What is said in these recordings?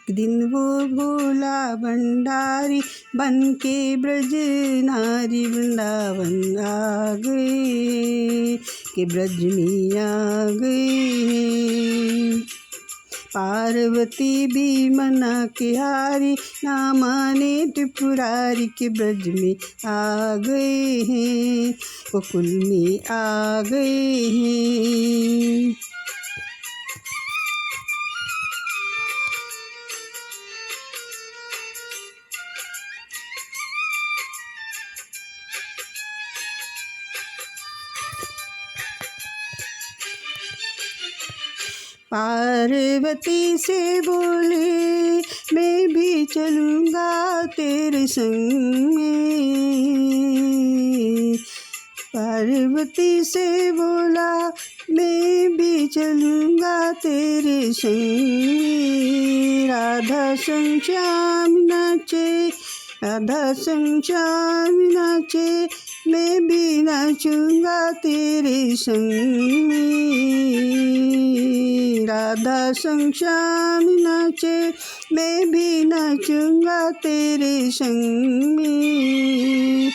दिन वो भोला भंडारी बन के ब्रज नारी वृंदावन आ गए, के ब्रज में आ गए। पार्वती भी मना के हारी, ना माने त्रिपुरारी, के ब्रज में आ गए हैं, गोकुल में आ गए हैं। पार्वती से बोले मैं भी चलूँगा तेरे संग में। पार्वती से बोला मैं भी चलूँगा तेरे संग में। राधा संग श्याम नाचे, राधा संग श्याम नाचे, मैं भी नाचूँगा तेरे संग में। राधा संग श्याम नाचे, मैं भी नाचूँगा तेरे संग में।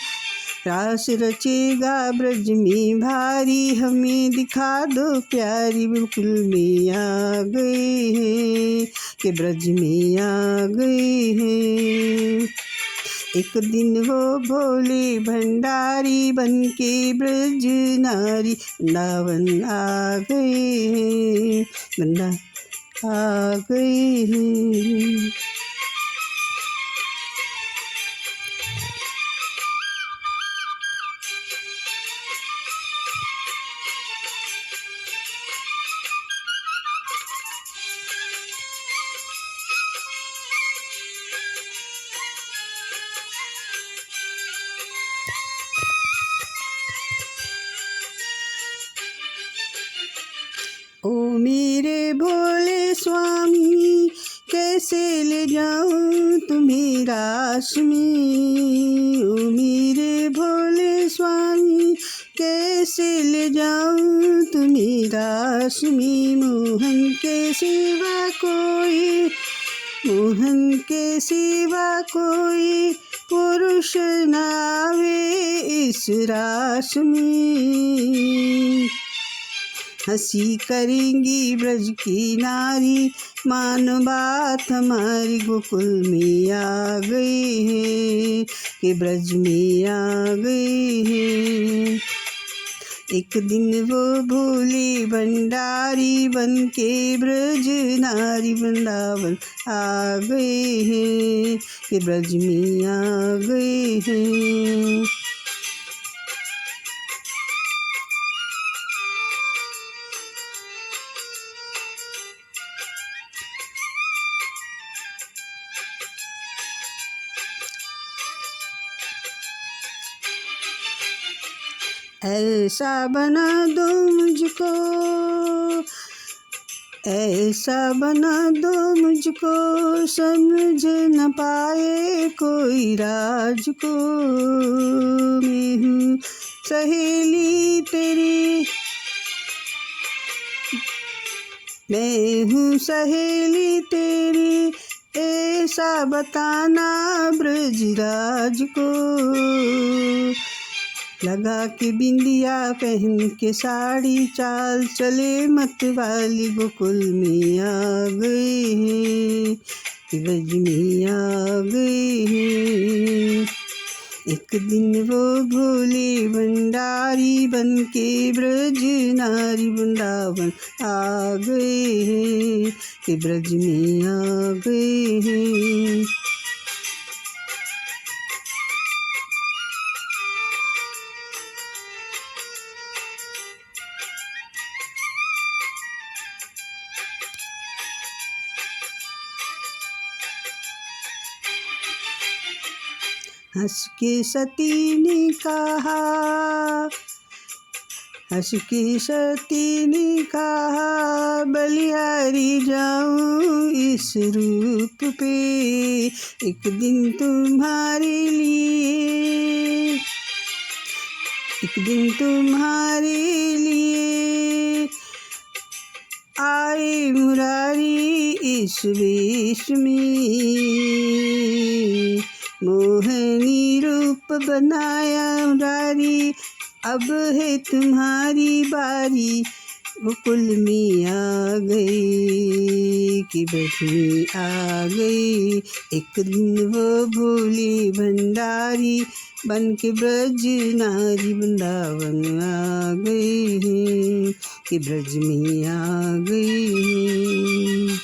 रास रचेगा ब्रज में भारी, हमें दिखा दो प्यारी, गोकुल में आ गए हैं, के ब्रज में आ गए हैं। एक दिन वो भोले भंडारी बन के ब्रज नारी वृंदावन आ गए हैं, वृंदावन आ गए हैं। ओ मेरे भोले स्वामी, कैसे ले जाऊं तुम्हें रास में। ओ मेरे भोले स्वामी, कैसे ले जाऊं तुम्हें रास में। मोहन के सिवा कोई, मोहन के सिवा कोई पुरुष ना आवे इस रास में। हंसी करेंगी ब्रज की नारी, मान बात हमारी, गोकुल में आ गए हैं, के ब्रज में आ गए हैं। एक दिन वो भोले भंडारी बन के ब्रज नारी वृंदावन आ गए हैं, के ब्रज में आ गए हैं। ऐसा बना दो मुझको, ऐसा बना दो मुझको, समझ न पाए कोई राज को। मैं हूँ सहेली तेरी, मैं हूँ सहेली तेरी, ऐसा बताना ब्रजराज को। लगा के बिंदिया पहन के साड़ी, चाल चले मत वाली, गोकुल में आ गए हैं, ब्रज में आ गए हैं। एक दिन वो भोले भंडारी बन के ब्रज नारी वृंदावन आ गए हैं, के ब्रज में आ गए हैं। हंस के सती ने कहा, हंस के सती ने कहा, बलिहारी जाऊं इस रूप पे। एक दिन तुम्हारे लिए, एक दिन तुम्हारे लिए आए मुरारी इस वेश में, मोहनी रूप बनाया मुरारी, अब है तुम्हारी बारी। गोकुल में आ गई कि ब्रज में आ गई, एक दिन वो भोली भंडारी, बन के ब्रज नारी वृंदावन आ गई कि ब्रज में आ गई।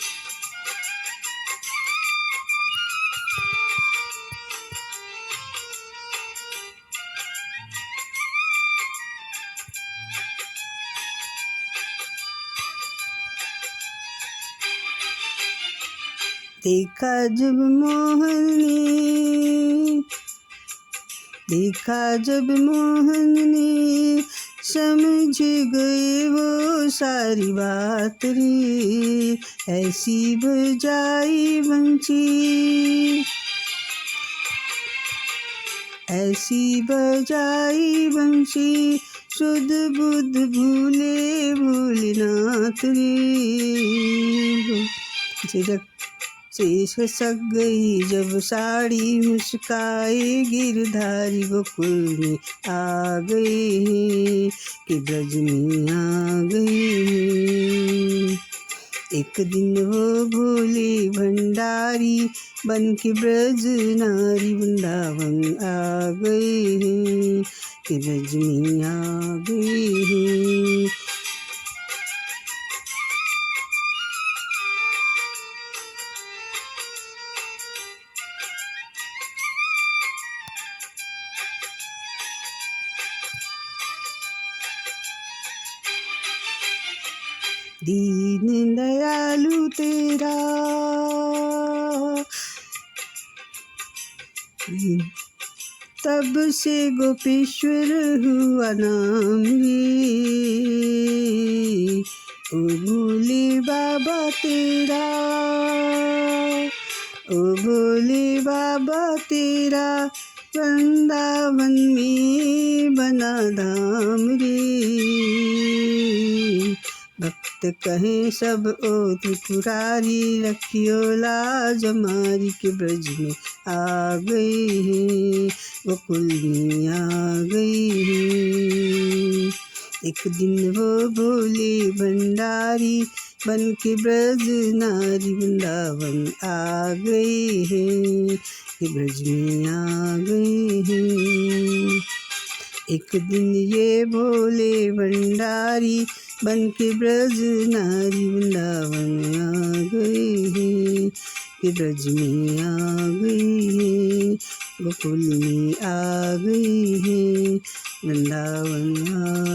देखा जब मोहन ने, देखा जब मोहन ने, समझ गए वो सारी बात रे, ऐसी बजाई बंसी, ऐसी बजाई बंसी, शुद्ध बुद्ध भूले भूलनाथ रे। झिझक से खसक गई जब साड़ी, मुस्काए गिरधारी गोकुल में आ गई कि ब्रज में आ गई। एक दिन वो भोले भंडारी, बन के ब्रज नारी वृंदावन आ गई कि ब्रज में आ गई। दीन दयालु तेरा, तब से गोपेश्वर हुआ नाम रे, ओ भोले बाबा तेरा, ओ भोले बाबा तेरा, वृंदावन में बना धाम रे। भक्त कहें सब ओ त्रिपुरारी, रखियो लाज हमारी के ब्रज में आ गई, गोकुल में आ गई। एक दिन वो भोले भंडारी, बन के ब्रज नारी वृंदावन आ गई है कि ब्रज में आ गई है। एक दिन ये भोले भंडारी, बन के ब्रज नारी वृंदावन आ गई है कि ब्रज में आ गई है, गोकुल में आ गई है, वृंदावन आ